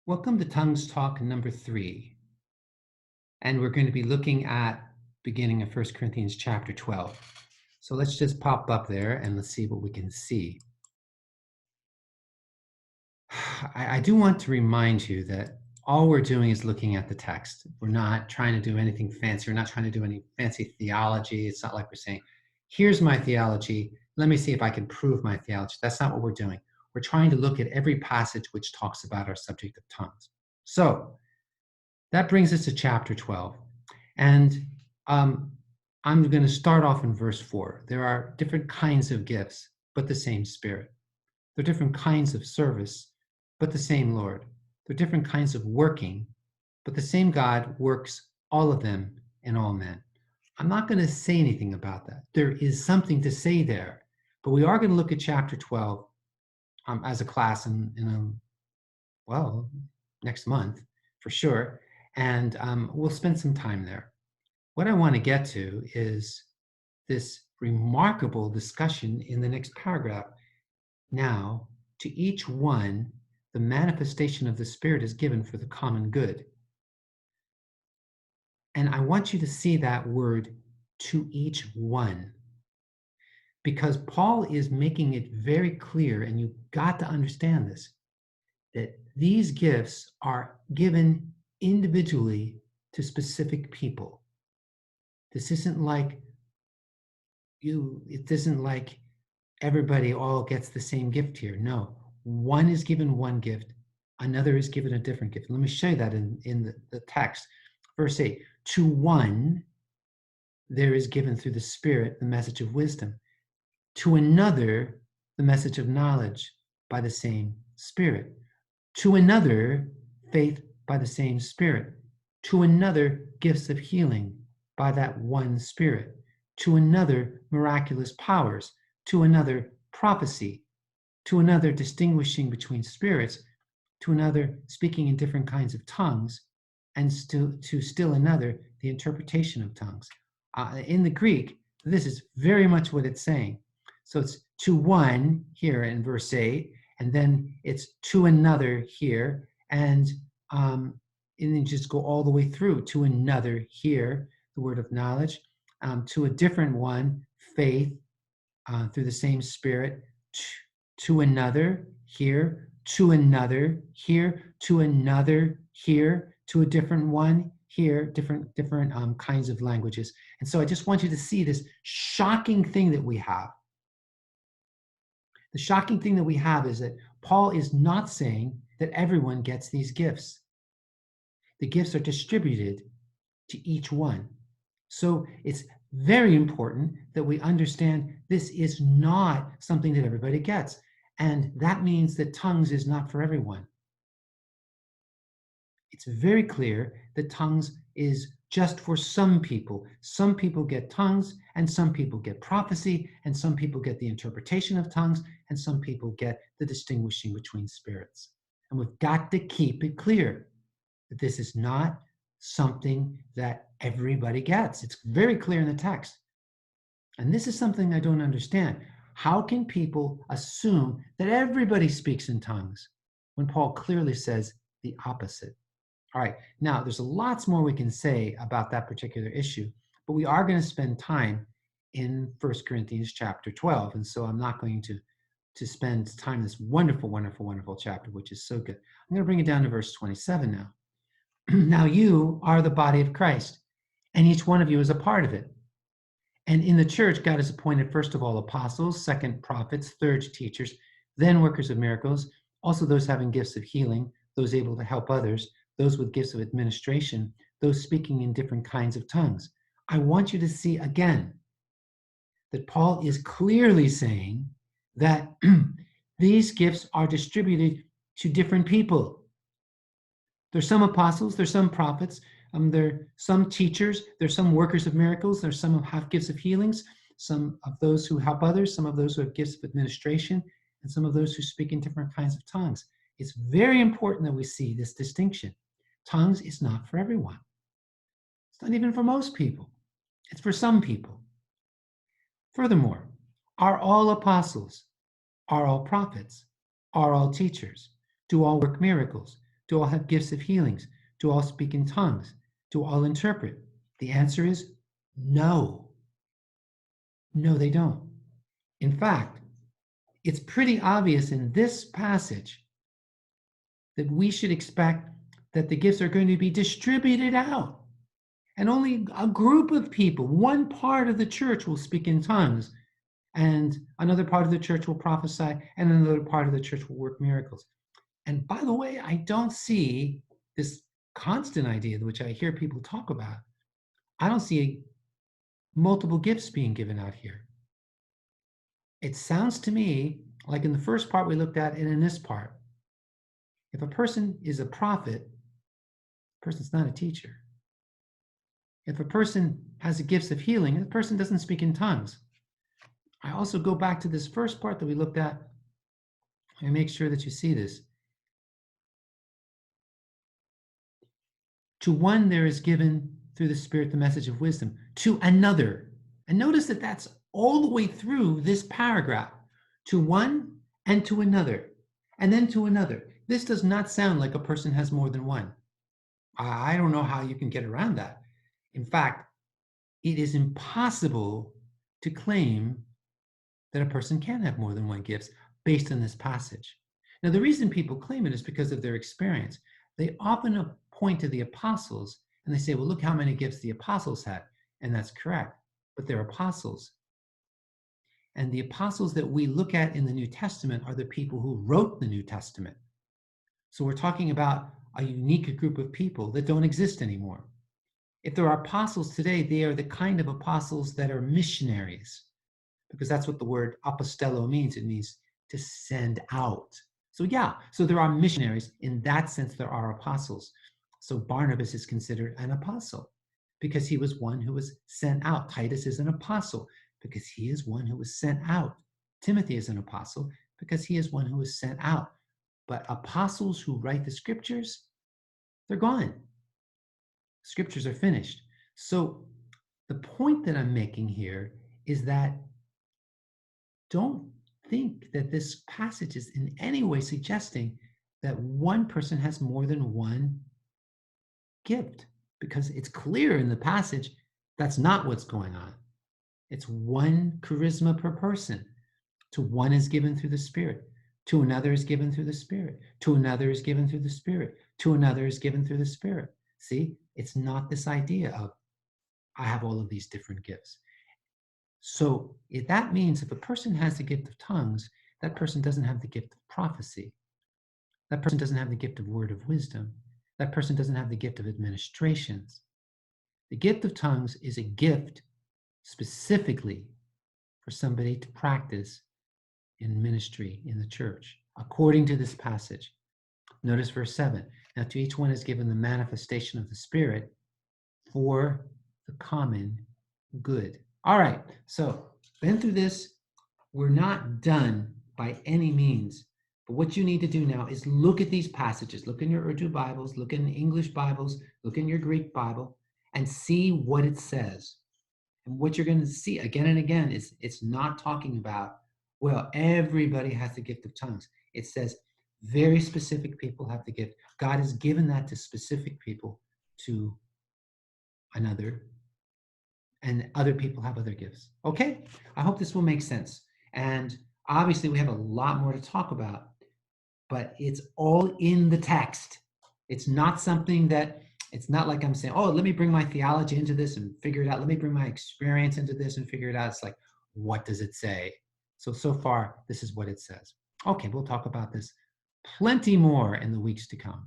Welcome to Tongues Talk number 3. And we're going to be looking at beginning of 1 Corinthians chapter 12. So let's just pop up there and let's see what we can see. I do want to remind you that all we're doing is looking at the text. We're not trying to do anything fancy. We're not trying to do any fancy theology. It's not like we're saying, here's my theology. Let me see if I can prove my theology. That's not what we're doing. We're trying to look at every passage which talks about our subject of tongues. So that brings us to chapter 12. And I'm going to start off in verse 4. There are different kinds of gifts, but the same Spirit. There are different kinds of service, but the same Lord. There are different kinds of working, but the same God works all of them in all men. I'm not going to say anything about that. There is something to say there, but we are going to look at chapter 12 as a class next month for sure. And we'll spend some time there. What I want to get to is this remarkable discussion in the next paragraph. Now, to each one, the manifestation of the Spirit is given for the common good. And I want you to see that word, to each one, because Paul is making it very clear, and you've got to understand this, that these gifts are given individually to specific people. This isn't like it isn't like everybody all gets the same gift here. No, one is given one gift, another is given a different gift. Let me show you that in the text. Verse 8, to one there is given through the Spirit the message of wisdom, to another the message of knowledge by the same Spirit, to another faith by the same Spirit, to another gifts of healing by that one Spirit, to another miraculous powers, to another prophecy, to another distinguishing between spirits, to another speaking in different kinds of tongues, and to still another the interpretation of tongues. In the Greek, this is very much what it's saying. So it's to one here in verse 8, and then it's to another here, and then just go all the way through to another here, the word of knowledge, to a different one, faith, through the same Spirit, to another here, to another here, to another here, to a different one here, different kinds of languages. And so I just want you to see this shocking thing that we have. The shocking thing that we have is that Paul is not saying that everyone gets these gifts. The gifts are distributed to each one. So it's very important that we understand this is not something that everybody gets. And that means that tongues is not for everyone. It's very clear that tongues is just for some people. Some people get tongues, and some people get prophecy, and some people get the interpretation of tongues, and some people get the distinguishing between spirits. And we've got to keep it clear that this is not something that everybody gets. It's very clear in the text. And this is something I don't understand. How can people assume that everybody speaks in tongues when Paul clearly says the opposite? All right, now there's lots more we can say about that particular issue, but we are going to spend time in 1 Corinthians chapter 12. And so I'm not going to spend time in this wonderful, wonderful, wonderful chapter, which is so good. I'm going to bring it down to verse 27 now. Now you are the body of Christ, and each one of you is a part of it. And in the church, God has appointed first of all apostles, second prophets, third teachers, then workers of miracles, also those having gifts of healing, those able to help others, those with gifts of administration, those speaking in different kinds of tongues. I want you to see again that Paul is clearly saying that these gifts are distributed to different people. There's some apostles, there's some prophets, there's some teachers, there's some workers of miracles, there's some who have gifts of healings, some of those who help others, some of those who have gifts of administration, and some of those who speak in different kinds of tongues. It's very important that we see this distinction. Tongues is not for everyone. It's not even for most people. It's for some people. Furthermore, are all apostles? Are all prophets? Are all teachers? Do all work miracles? Do all have gifts of healings? Do all speak in tongues? Do all interpret? The answer is no. No, they don't. In fact, it's pretty obvious in this passage that we should expect that the gifts are going to be distributed out. And only a group of people, one part of the church will speak in tongues, and another part of the church will prophesy, and another part of the church will work miracles. And by the way, I don't see this constant idea, which I hear people talk about. I don't see multiple gifts being given out here. It sounds to me like in the first part we looked at and in this part, if a person is a prophet, the person's not a teacher. If a person has the gifts of healing, the person doesn't speak in tongues. I also go back to this first part that we looked at and make sure that you see this. To one there is given through the Spirit the message of wisdom. To another. And notice that that's all the way through this paragraph. To one and to another. And then to another. This does not sound like a person has more than one. I don't know how you can get around that. In fact, it is impossible to claim that a person can have more than one gift based on this passage. Now, the reason people claim it is because of their experience. They often point to the apostles and they say, well, look how many gifts the apostles had. And that's correct, but they're apostles. And the apostles that we look at in the New Testament are the people who wrote the New Testament. So we're talking about a unique group of people that don't exist anymore. If there are apostles today, they are the kind of apostles that are missionaries, because that's what the word apostello means. It means to send out. So yeah, so there are missionaries. In that sense, there are apostles. So Barnabas is considered an apostle because he was one who was sent out. Titus is an apostle because he is one who was sent out. Timothy is an apostle because he is one who was sent out. But apostles who write the scriptures, they're gone. Scriptures are finished. So the point that I'm making here is that don't think that this passage is in any way suggesting that one person has more than one gift, because it's clear in the passage that's not what's going on. It's one charisma per person. To one is given through the Spirit. To another is given through the Spirit. To another is given through the Spirit. To another is given through the Spirit. See, it's not this idea of I have all of these different gifts. So if that means if a person has the gift of tongues, that person doesn't have the gift of prophecy. That person doesn't have the gift of word of wisdom. That person doesn't have the gift of administrations. The gift of tongues is a gift specifically for somebody to practice in ministry in the church, according to this passage. Notice verse 7. Now to each one is given the manifestation of the Spirit for the common good. All right, so been through this. We're not done by any means. But what you need to do now is look at these passages. Look in your Urdu Bibles, look in English Bibles, look in your Greek Bible, and see what it says. And what you're going to see again and again is it's not talking about, well, everybody has the gift of tongues. It says very specific people have the gift. God has given that to specific people, to another, and other people have other gifts. Okay? I hope this will make sense. And obviously we have a lot more to talk about, but it's all in the text. It's not something that, it's not like I'm saying, oh, let me bring my theology into this and figure it out. Let me bring my experience into this and figure it out. It's like, what does it say? So far, this is what it says. Okay, we'll talk about this plenty more in the weeks to come.